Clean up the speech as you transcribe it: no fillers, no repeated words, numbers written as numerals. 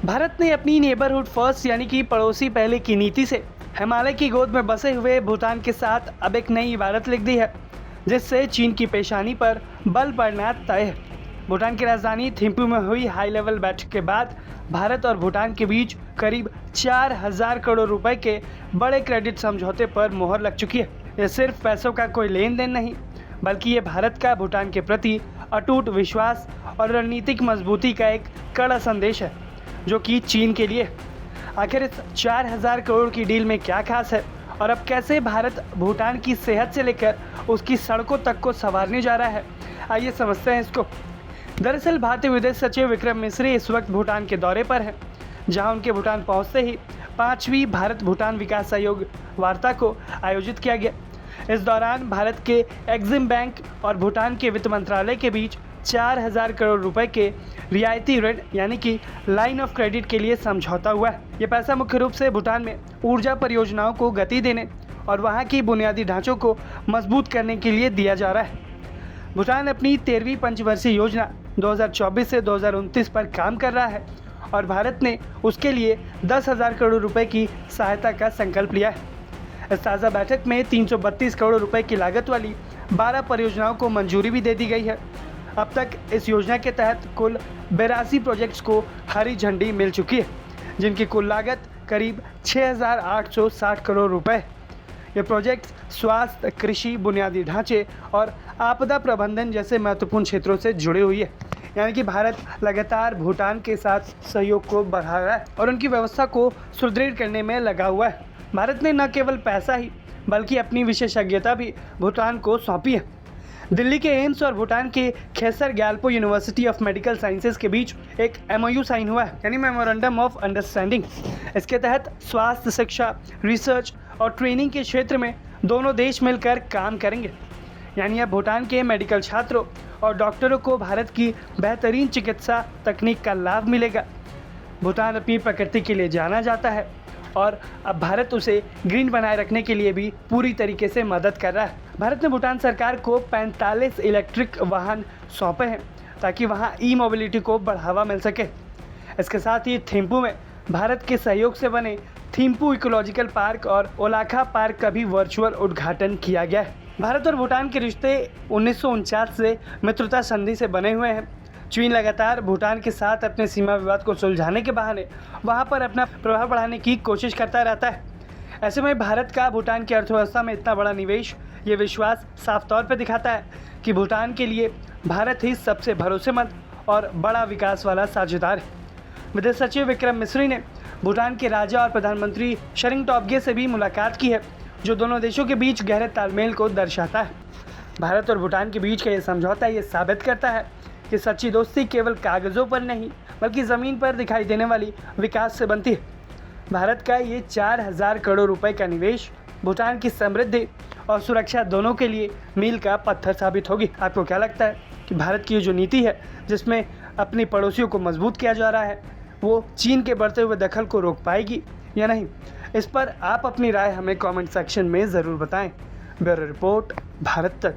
भारत ने अपनी neighbourhood first यानी कि पड़ोसी पहले की नीति से हिमालय की गोद में बसे हुए भूटान के साथ अब एक नई इबारत लिख दी है, जिससे चीन की पेशानी पर बल पड़ना तय है। भूटान की राजधानी थिम्पू में हुई हाई लेवल बैठक के बाद भारत और भूटान के बीच करीब 4,000 करोड़ रुपए के बड़े क्रेडिट समझौते पर मोहर लग चुकी है। यह सिर्फ पैसों का कोई लेन देन नहीं, बल्कि ये भारत का भूटान के प्रति अटूट विश्वास और रणनीतिक मजबूती का एक कड़ा संदेश है, जो कि चीन के लिए। आखिर इस 4,000 करोड़ की डील में क्या खास है और अब कैसे भारत भूटान की सेहत से लेकर उसकी सड़कों तक को संवारने जा रहा है, आइए समझते हैं इसको। दरअसल भारतीय विदेश सचिव विक्रम मिस्री इस वक्त भूटान के दौरे पर हैं, जहां उनके भूटान पहुंचते ही 5वीं भारत भूटान विकास सहयोग वार्ता को आयोजित किया गया। इस दौरान भारत के एक्सिम बैंक और भूटान के वित्त मंत्रालय के बीच 4,000 करोड़ रुपए के रियायती ऋण यानी कि लाइन ऑफ क्रेडिट के लिए समझौता हुआ है। ये पैसा मुख्य रूप से भूटान में ऊर्जा परियोजनाओं को गति देने और वहां की बुनियादी ढांचों को मजबूत करने के लिए दिया जा रहा है। भूटान अपनी 13वीं पंचवर्षीय योजना 2024 से 2029 पर काम कर रहा है और भारत ने उसके लिए 10,000 करोड़ रुपए की सहायता का संकल्प लिया है। इस ताज़ा बैठक में 332 करोड़ रुपए की लागत वाली 12 परियोजनाओं को मंजूरी भी दे दी गई है। अब तक इस योजना के तहत कुल 82 प्रोजेक्ट्स को हरी झंडी मिल चुकी है, जिनकी कुल लागत करीब 6,860 करोड़ रुपए। ये प्रोजेक्ट्स स्वास्थ्य, कृषि, बुनियादी ढांचे और आपदा प्रबंधन जैसे महत्वपूर्ण क्षेत्रों से जुड़ी हुई है। यानी कि भारत लगातार भूटान के साथ सहयोग को बढ़ा रहा है और उनकी व्यवस्था को सुदृढ़ करने में लगा हुआ है। भारत ने न केवल पैसा ही बल्कि अपनी विशेषज्ञता भी भूटान को सौंपी है। दिल्ली के एम्स और भूटान के Khesar Gyalpo university of medical sciences के बीच एक MOU साइन हुआ है, यानी मेमोरेंडम ऑफ अंडरस्टैंडिंग। इसके तहत स्वास्थ्य, शिक्षा, रिसर्च और ट्रेनिंग के क्षेत्र में दोनों देश मिलकर काम करेंगे। यानी अब भूटान के मेडिकल छात्रों और डॉक्टरों को भारत की बेहतरीन चिकित्सा तकनीक का लाभ मिलेगा। भूटान अपनी प्रकृति के लिए जाना जाता है और अब भारत उसे ग्रीन बनाए रखने के लिए भी पूरी तरीके से मदद कर रहा है। भारत ने भूटान सरकार को 45 इलेक्ट्रिक वाहन सौंपे हैं ताकि वहां ई-मोबिलिटी को बढ़ावा मिल सके। इसके साथ ही थिम्पू में भारत के सहयोग से बने थिम्पू इकोलॉजिकल पार्क और ओलाखा पार्क का भी वर्चुअल उद्घाटन किया गया है। भारत और भूटान के रिश्ते 1949 से मित्रता संधि से बने हुए हैं। चीन लगातार भूटान के साथ अपने सीमा विवाद को सुलझाने के बहाने वहां पर अपना प्रभाव बढ़ाने की कोशिश करता रहता है। ऐसे में भारत का भूटान की अर्थव्यवस्था में इतना बड़ा निवेश ये विश्वास साफ तौर पर दिखाता है कि भूटान के लिए भारत ही सबसे भरोसेमंद और बड़ा विकास वाला साझेदार है। विदेश सचिव विक्रम मिस्री ने भूटान के राजा और प्रधानमंत्री शरिंग टोब्गे से भी मुलाकात की है, जो दोनों देशों के बीच गहरे तालमेल को दर्शाता है। भारत और भूटान के बीच का ये समझौता ये साबित करता है कि सच्ची दोस्ती केवल कागज़ों पर नहीं बल्कि ज़मीन पर दिखाई देने वाली विकास से बनती है। भारत का ये 4,000 करोड़ रुपए का निवेश भूटान की समृद्धि और सुरक्षा दोनों के लिए मील का पत्थर साबित होगी। आपको क्या लगता है कि भारत की जो नीति है, जिसमें अपने पड़ोसियों को मजबूत किया जा रहा है, वो चीन के बढ़ते हुए दखल को रोक पाएगी या नहीं? इस पर आप अपनी राय हमें कमेंट सेक्शन में ज़रूर बताएं। ब्यूरो रिपोर्ट, भारत तक।